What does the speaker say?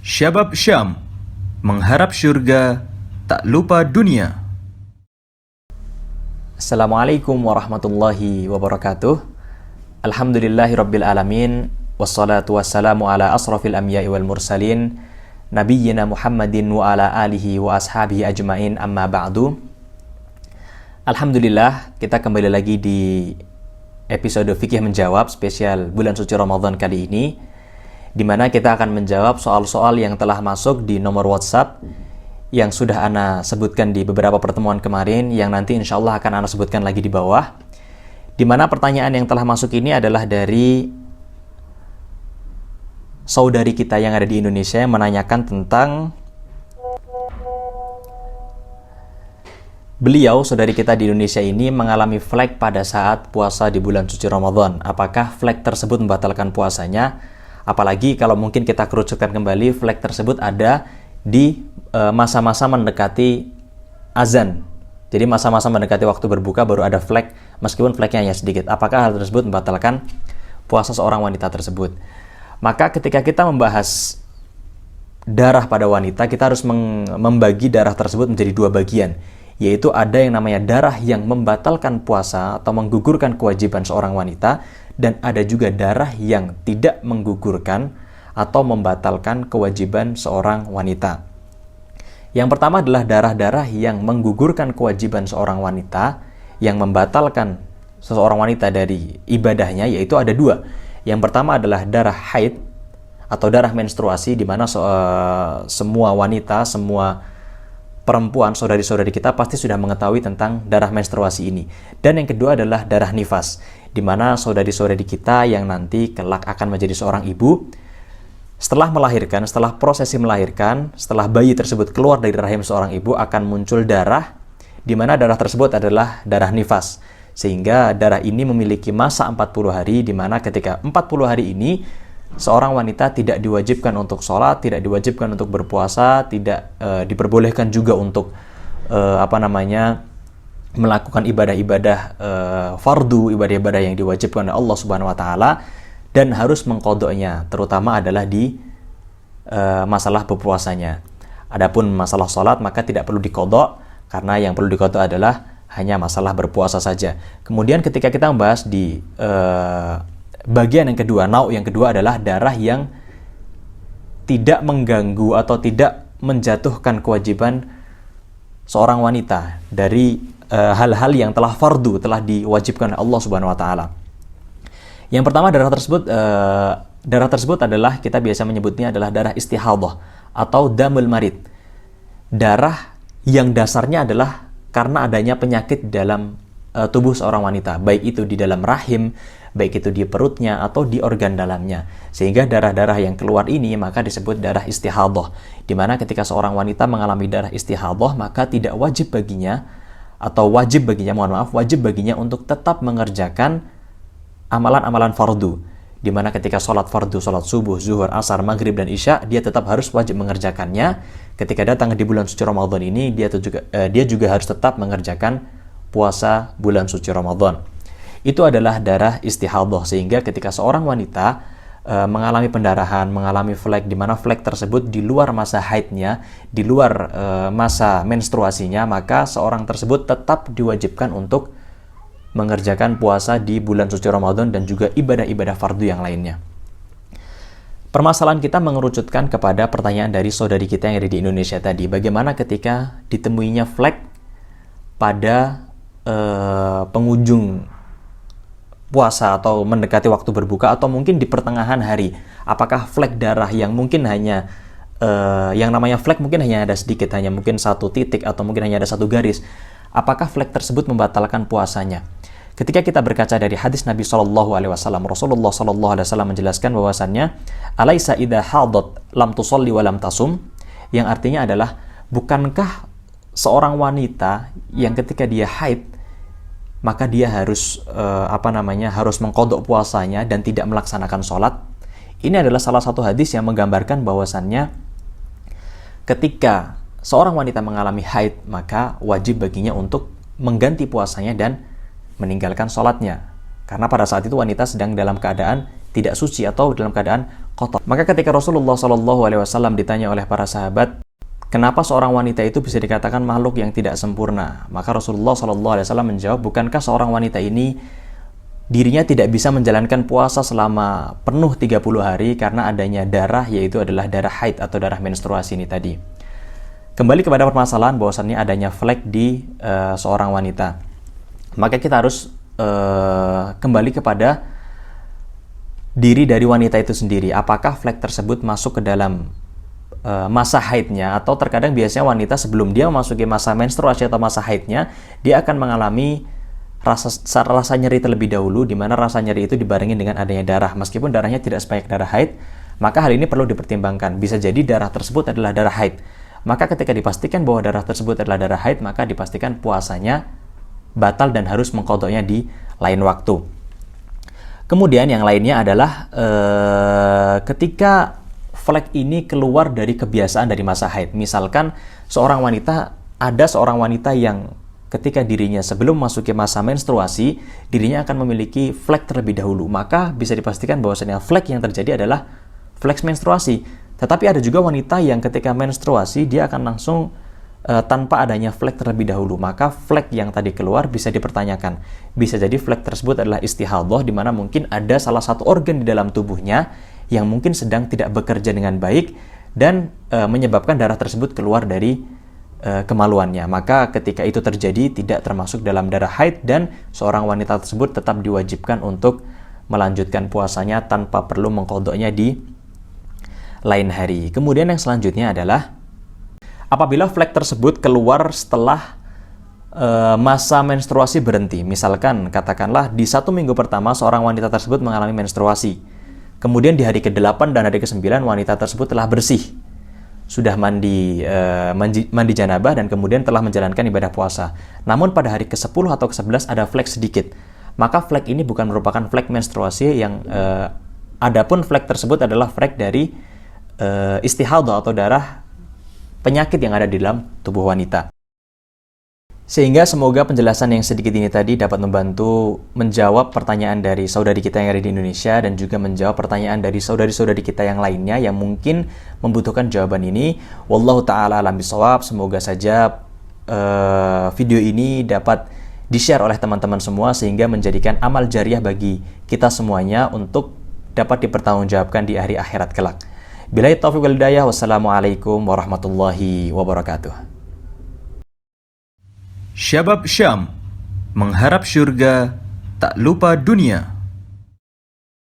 Syabab Syam, mengharap syurga, tak lupa dunia. Assalamualaikum warahmatullahi wabarakatuh. Alhamdulillahi rabbil alamin. Wassalatu wassalamu ala asrafil anbiya'i wal mursalin, nabiyyina Muhammadin wa ala alihi wa ashabihi ajmain, amma ba'du. Alhamdulillah, kita kembali lagi di episode Fikih Menjawab spesial bulan suci Ramadan kali ini, di mana kita akan menjawab soal-soal yang telah masuk di nomor WhatsApp yang sudah Ana sebutkan di beberapa pertemuan kemarin, yang nanti insya Allah akan Ana sebutkan lagi di bawah. Di mana pertanyaan yang telah masuk ini adalah dari saudari kita yang ada di Indonesia yang menanyakan tentang beliau, saudari kita di Indonesia ini, mengalami flek pada saat puasa di bulan suci Ramadan. Apakah flek tersebut membatalkan puasanya? Apalagi kalau mungkin kita kerucutkan kembali, flek tersebut ada di masa-masa mendekati azan. Jadi masa-masa mendekati waktu berbuka baru ada flek, meskipun fleknya hanya sedikit. Apakah hal tersebut membatalkan puasa seorang wanita tersebut? Maka ketika kita membahas darah pada wanita, kita harus membagi darah tersebut menjadi dua bagian. Yaitu ada yang namanya darah yang membatalkan puasa atau menggugurkan kewajiban seorang wanita, dan ada juga darah yang tidak menggugurkan atau membatalkan kewajiban seorang wanita. Yang pertama adalah darah-darah yang menggugurkan kewajiban seorang wanita, yang membatalkan seseorang wanita dari ibadahnya, yaitu ada dua. Yang pertama adalah darah haid atau darah menstruasi, di mana semua wanita, semua perempuan, saudari-saudari kita pasti sudah mengetahui tentang darah menstruasi ini. Dan yang kedua adalah darah nifas, di mana saudari-saudari kita yang nanti kelak akan menjadi seorang ibu, setelah melahirkan, setelah prosesi melahirkan, setelah bayi tersebut keluar dari rahim seorang ibu, akan muncul darah, di mana darah tersebut adalah darah nifas. Sehingga darah ini memiliki masa 40 hari, di mana ketika 40 hari ini seorang wanita tidak diwajibkan untuk sholat, tidak diwajibkan untuk berpuasa, tidak diperbolehkan juga untuk melakukan ibadah-ibadah fardu, ibadah-ibadah yang diwajibkan oleh Allah Subhanahu wa taala, dan harus mengqadoknya, terutama adalah di masalah berpuasanya. Adapun masalah sholat maka tidak perlu diqadok, karena yang perlu diqadok adalah hanya masalah berpuasa saja. Kemudian ketika kita membahas di bagian yang kedua, nauk yang kedua adalah darah yang tidak mengganggu atau tidak menjatuhkan kewajiban seorang wanita dari hal-hal yang telah fardu, telah diwajibkan oleh Allah Subhanahu wa taala. Yang pertama, darah tersebut adalah, kita biasa menyebutnya adalah darah istihadhah atau damul marid. Darah yang dasarnya adalah karena adanya penyakit dalam tubuh seorang wanita, baik itu di dalam rahim, baik itu di perutnya atau di organ dalamnya. Sehingga darah-darah yang keluar ini maka disebut darah istihadhah, di mana ketika seorang wanita mengalami darah istihadhah, maka tidak wajib baginya, atau wajib baginya untuk tetap mengerjakan amalan-amalan fardu, di mana ketika sholat fardu, sholat subuh, zuhur, asar, maghrib, dan isya, dia tetap harus wajib mengerjakannya. Ketika datang di bulan suci Ramadan ini, dia juga harus tetap mengerjakan puasa bulan suci Ramadan. Itu adalah darah istihadhah. Sehingga ketika seorang wanita mengalami pendarahan, mengalami flek, di mana flek tersebut di luar masa haidnya, di luar masa menstruasinya, maka seorang tersebut tetap diwajibkan untuk mengerjakan puasa di bulan suci Ramadan dan juga ibadah-ibadah fardu yang lainnya. Permasalahan kita mengerucutkan kepada pertanyaan dari saudari kita yang ada di Indonesia tadi. Bagaimana ketika ditemuinya flek pada penghujung puasa atau mendekati waktu berbuka, atau mungkin di pertengahan hari? Apakah flek darah yang mungkin hanya yang namanya flek mungkin hanya ada sedikit, hanya mungkin satu titik atau mungkin hanya ada satu garis, apakah flek tersebut membatalkan puasanya? Ketika kita berkaca dari hadis Nabi SAW, Rasulullah SAW menjelaskan bahwasannya alaisa idza hadat lam tusalli wa lam tasum, yang artinya adalah, bukankah seorang wanita yang ketika dia haid maka dia harus harus mengqadok puasanya dan tidak melaksanakan sholat? Ini adalah salah satu hadis yang menggambarkan bahwasannya ketika seorang wanita mengalami haid, maka wajib baginya untuk mengganti puasanya dan meninggalkan sholatnya. Karena pada saat itu wanita sedang dalam keadaan tidak suci atau dalam keadaan kotor. Maka ketika Rasulullah SAW ditanya oleh para sahabat, kenapa seorang wanita itu bisa dikatakan makhluk yang tidak sempurna? Maka Rasulullah SAW menjawab, bukankah seorang wanita ini dirinya tidak bisa menjalankan puasa selama penuh 30 hari karena adanya darah, yaitu adalah darah haid atau darah menstruasi ini tadi. Kembali kepada permasalahan bahwasannya adanya flek di seorang wanita. Maka kita harus kembali kepada diri dari wanita itu sendiri. Apakah flek tersebut masuk ke dalam masa haidnya, atau terkadang biasanya wanita sebelum dia memasuki masa menstruasi atau masa haidnya, dia akan mengalami rasa nyeri terlebih dahulu, di mana rasa nyeri itu dibarengi dengan adanya darah. Meskipun darahnya tidak sebanyak darah haid, maka hal ini perlu dipertimbangkan. Bisa jadi darah tersebut adalah darah haid. Maka ketika dipastikan bahwa darah tersebut adalah darah haid, maka dipastikan puasanya batal dan harus mengqadha'nya di lain waktu. Kemudian yang lainnya adalah ketika flek ini keluar dari kebiasaan dari masa haid. Misalkan ada seorang wanita yang ketika dirinya sebelum memasuki masa menstruasi, dirinya akan memiliki flek terlebih dahulu. Maka bisa dipastikan bahwasanya flek yang terjadi adalah flek menstruasi. Tetapi ada juga wanita yang ketika menstruasi dia akan langsung tanpa adanya flek terlebih dahulu. Maka flek yang tadi keluar bisa dipertanyakan. Bisa jadi flek tersebut adalah istihadhah, di mana mungkin ada salah satu organ di dalam tubuhnya yang mungkin sedang tidak bekerja dengan baik dan menyebabkan darah tersebut keluar dari kemaluannya. Maka ketika itu terjadi tidak termasuk dalam darah haid dan seorang wanita tersebut tetap diwajibkan untuk melanjutkan puasanya tanpa perlu mengqadha'nya di lain hari. Kemudian yang selanjutnya adalah apabila flek tersebut keluar setelah masa menstruasi berhenti. Misalkan katakanlah di 1 minggu pertama seorang wanita tersebut mengalami menstruasi. Kemudian di hari ke-8 dan hari ke-9 wanita tersebut telah bersih. Sudah mandi janabah dan kemudian telah menjalankan ibadah puasa. Namun pada hari ke-10 atau ke-11 ada flek sedikit. Maka flek ini bukan merupakan flek menstruasi, yang adapun flek tersebut adalah flek dari istihadhah atau darah penyakit yang ada di dalam tubuh wanita. Sehingga semoga penjelasan yang sedikit ini tadi dapat membantu menjawab pertanyaan dari saudari kita yang ada di Indonesia dan juga menjawab pertanyaan dari saudari-saudari kita yang lainnya yang mungkin membutuhkan jawaban ini. Wallahu ta'ala alam bisawab. Semoga saja video ini dapat di-share oleh teman-teman semua sehingga menjadikan amal jariah bagi kita semuanya untuk dapat dipertanggungjawabkan di hari akhirat kelak. Billahi taufiq wal hidayah. Wassalamualaikum warahmatullahi wabarakatuh. Syabab Syam, mengharap syurga, tak lupa dunia.